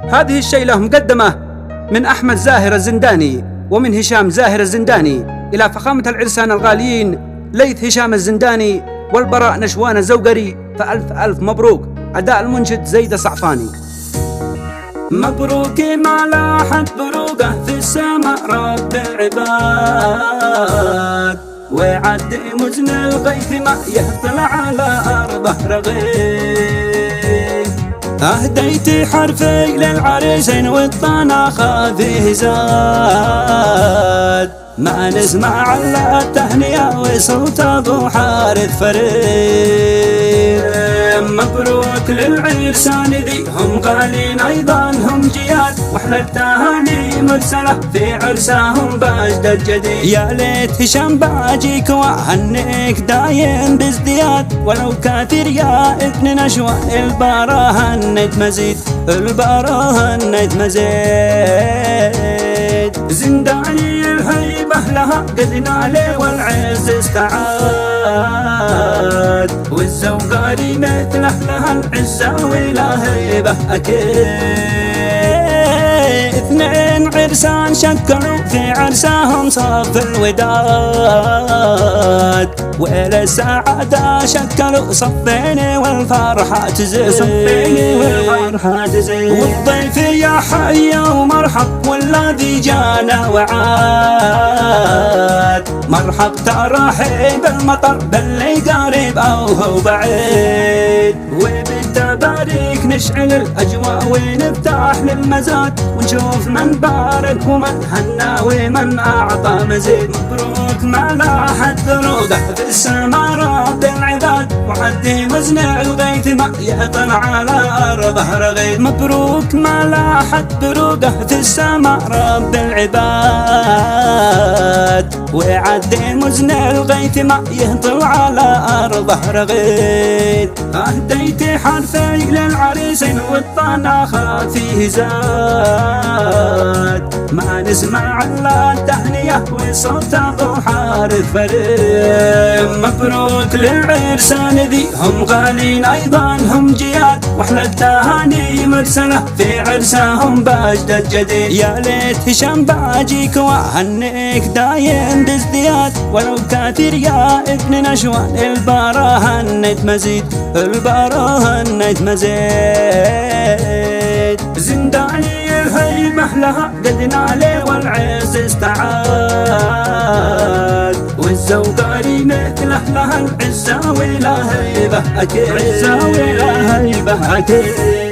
هذه الشيلة مقدمة من أحمد زاهر الزنداني ومن هشام زاهر الزنداني إلى فخامة العرسان الغاليين ليث هشام الزنداني والبراء نشوان الزوقري، فألف ألف مبروك. أداء المنشد زيد الصعفاني. مبروك ما لاحت بروقه في السماء رب العباد، وعد مزن الغيث ما يطلع على أرضه رغيف. أهديت حرفي للعريسين والطناخة فيه زاد، ما نسمع الا التهنئة وصوت ابو حارث فريد. مبروك للعرسان ذي هم غالين ايضا هم جياد، واحلى التهاني مرسله في عرسهم باجدد جديد. يا ليت هشام باجيك واهنيك دايم بازدياد، ولو كاثر يا ابن نشوان البارة هنيت مزيد، البارة هنيت مزيد. زنداني الهيبة لها قد نالي والعز استعاد، والزوقاري مثله لها العزة ولا هيبة أكيد. اثنين عرسان شكروا في عرسهم صف الوداد، وإلى السعادة شكلوا صفين والفرحة تزيد، والضيف يا حي ومرحب والذي جانا وعاد. مرحب ترحيب المطر باللي قريب أو هو بعيد، وبالتباريك نشعل الأجواء ونفتح للمزاد، ونشوف من بارك ومن هنى ومن أعطى مزيد. مبروك ما لاحت بروقه في السماء رب العباد، وعدي وزن الغيث ما يطلع على أرضه رغيد. مبروك ما لاحت بروقه في السماء رب العباد، وعدي وزن الغيث ما يطلع على أرضه رغيد. أهديت حرفي للعريسين والطناخة فيه زاد، ما نسمع الا التهنئة وصوت ابو حارث فريد. مبروك للعرسان ذي هم غالين ايضا هم جياد، واحلى التهاني مرسله في عرسهم باجدد جديد. يا ليت هشام باجيك واهنيك دايم بازدياد، ولو كاثر يا ابن نشوان البارة هنيت مزيد، البارة هنيت مزيد. زنداني الهيبة لها قد نالي والعز استعاد، والزوقاري مثله لها العزة ولا هيبة أكيد، عزة ولا هيبة أكيد.